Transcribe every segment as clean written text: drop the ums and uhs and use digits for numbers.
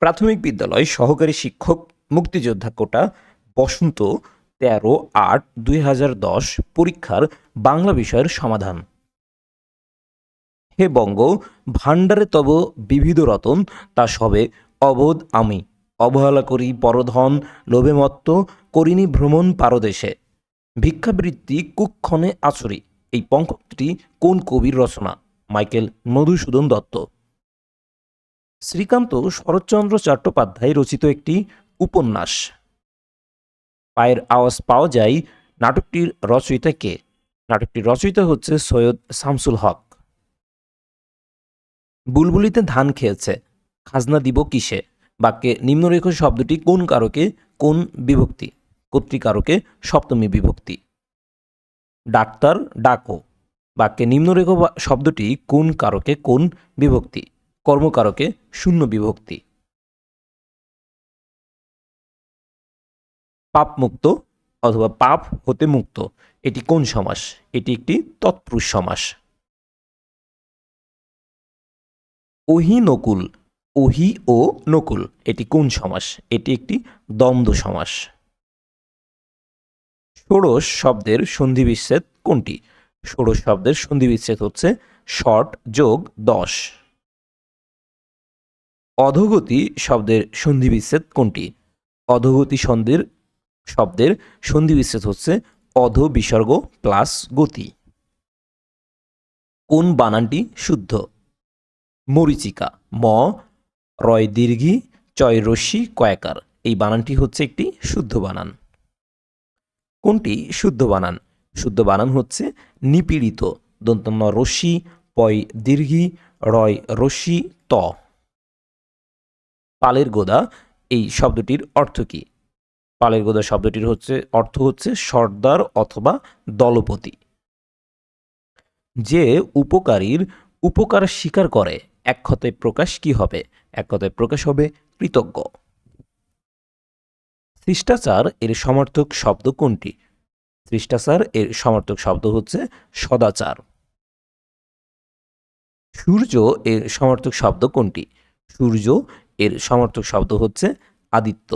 প্রাথমিক বিদ্যালয় সহকারী শিক্ষক মুক্তিযোদ্ধা কোটা বসন্ত 13/8/2010 পরীক্ষার বাংলা বিষয়ের সমাধান। হে বঙ্গ, ভাণ্ডারে তব বিবিধ রতন, তা সবে অবোধ আমি। অবহেলা করি পরধন, লোভে মত্ত করিনি ভ্রমণ পারদেশে। ভিক্ষাবৃত্তি কুক্ষণে আছরি। এই পঙ্ক্তিটি কোন কবির রচনা? মাইকেল মধুসূদন দত্ত। শ্রীকান্ত শরৎচন্দ্র চট্টোপাধ্যায় রচিত একটি উপন্যাস। পায়ের আওয়াজ পাওয়া যায় নাটকটির রচয়িতা কে? নাটকটির রচয়িতা হচ্ছে সৈয়দ শামসুল হক। বুলবুলিতে ধান খেয়েছে, খাজনা দিব কিসে? বাক্যে নিম্নরেখ শব্দটি কোন কারকে কোন বিভক্তি? কর্তৃকারকে সপ্তমী বিভক্তি। ডাক্তার ডাকো, বাক্যে নিম্নরেখ শব্দটি কোন কারকে কোন বিভক্তি? কর্মকারকে শূন্য বিভক্তি। পাপ মুক্ত অথবা পাপ হতে মুক্ত, এটি কোন সমাস? এটি একটি তৎপুরুষ সমাস। ওহি নকুল, ওহি ও নকুল, এটি কোন সমাস? এটি একটি দ্বন্দ্ব সমাস। ষোড়শ শব্দের সন্ধিবিচ্ছেদ কোনটি? ষোড়শ শব্দের সন্ধিবিচ্ছেদ হচ্ছে ষট যোগ 10। অধোগতি শব্দের সন্ধিবিচ্ছেদ কোনটি? অধোগতি শব্দের সন্ধিবিচ্ছেদ হচ্ছে অধো বিসর্গ প্লাস গতি। কোন বানানটি শুদ্ধ? মরীচিকা, ম রয় দীর্ঘি চয় রস্যি কয়াকার, এই বানানটি হচ্ছে একটি শুদ্ধ বানান। কোনটি শুদ্ধ বানান? শুদ্ধ বানান হচ্ছে নিপীড়িত, দন্তন্য রস্যি, পয় দীর্ঘি, রয় রস্যি ত। পালের গোদা এই শব্দটির অর্থ কী? পালের গোদা শব্দটির অর্থ হচ্ছে সর্দার অথবা দলপতি। যে উপকারীর উপকার স্বীকার করে, এক কথায় প্রকাশ কি হবে? এক কথায় প্রকাশ হবে কৃতজ্ঞ। শিষ্টাচার এর সমার্থক শব্দ কোনটি? শিষ্টাচার এর সমার্থক শব্দ হচ্ছে সদাচার। সূর্য এর সমার্থক শব্দ কোনটি? সূর্য এর সমার্থক শব্দ হচ্ছে আদিত্য।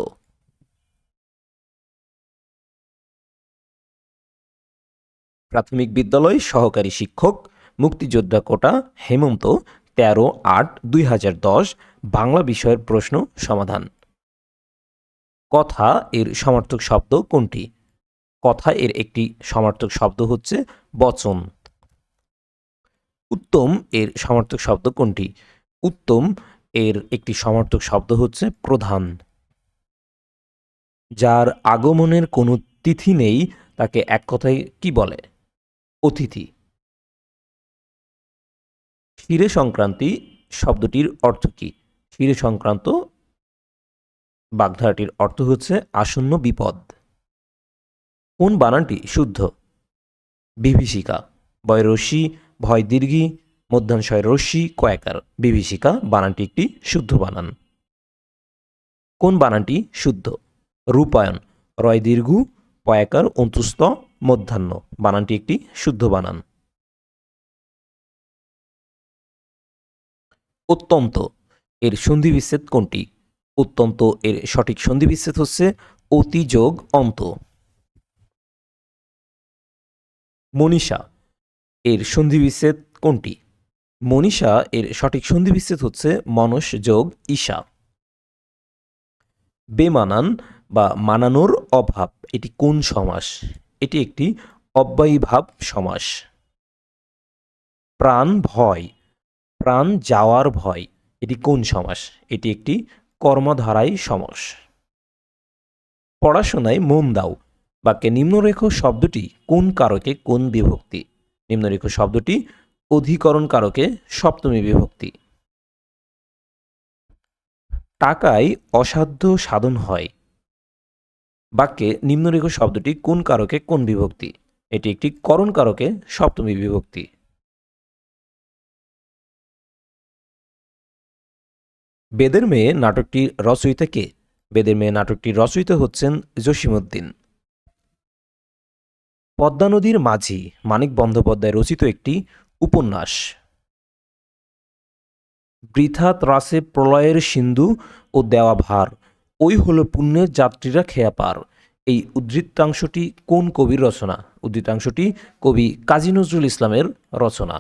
প্রাথমিক বিদ্যালয় সহকারী শিক্ষক মুক্তিযোদ্ধা কোটা হেমন্ত 13/8/2010 বাংলা বিষয়ের প্রশ্ন সমাধান। কথা এর সমার্থক শব্দ কোনটি? কথা এর একটি সমার্থক শব্দ হচ্ছে বচন। উত্তম এর সমার্থক শব্দ কোনটি? উত্তম এর একটি সমার্থক শব্দ হচ্ছে প্রধান। যার আগমনের কোনো তিথি নেই তাকে এক কথায় কি বলে? অতিথি। ক্ষীরে সংক্রান্তি শব্দটির অর্থ কী? ক্ষীরে সংক্রান্ত বাগধারাটির অর্থ হচ্ছে আসন্ন বিপদ। কোন বানানটি শুদ্ধ? বিভীষিকা, বয় রস্যি ভয় দীর্ঘি মধ্যাংশয় রস্যি কয়াকার, বিভীষিকা বানানটি একটি শুদ্ধ বানান। কোন বানানটি শুদ্ধ? রূপায়ণ, রয় দীর্ঘ পয়াকার অন্তুস্থ মধ্যাহ্ন, বানানটি একটি শুদ্ধ বানান। অত্যন্ত এর সন্ধিবিচ্ছেদ কোনটি? অত্যন্ত এর সঠিক সন্ধিবিচ্ছেদ হচ্ছে অতি যোগ অন্ত। মনীষা এর সন্ধিবিচ্ছেদ কোনটি? মনীষা এর সঠিক সন্ধিবিচ্ছেদ হচ্ছে মনস যোগ ঈশা। বেমানান বা মানানোর অভাব, এটি কোন সমাস? এটি একটি অব্যয়ীভাব সমাস। প্রাণ ভয়, প্রাণ যাওয়ার ভয়, এটি কোন সমাস? এটি একটি কর্মধারায় সমাস। পড়াশোনায় মন দাও বাক্যে নিম্নরেখ শব্দটি কোন কারকে কোন বিভক্তি? নিম্নরেখ শব্দটি অধিকরণ কারকে সপ্তমী বিভক্তি। টাকায় অসাধ্য সাধন হয় বাক্যে নিম্নরেখ শব্দটি কোন কারকে কোন বিভক্তি? এটি একটি করণ কারকে সপ্তমী বিভক্তি। বেদের মেয়ে নাটকটির রচয়িতা কে? বেদের মেয়ে নাটকটির রচয়িতা হচ্ছেন জসীমউদ্দিন। পদ্মা নদীর মাঝি মানিক বন্দ্যোপাধ্যায় রচিত একটি উপন্যাস। বৃথা ত্রাসে প্রলয়ের সিন্ধু ও দেওয়া ভার, ওই হলো পুণ্যের যাত্রীরা খেয়া পার। এই উদ্ধৃতাংশটি কোন কবির রচনা? উদ্ধৃতাংশটি কবি কাজী নজরুল ইসলামের রচনা।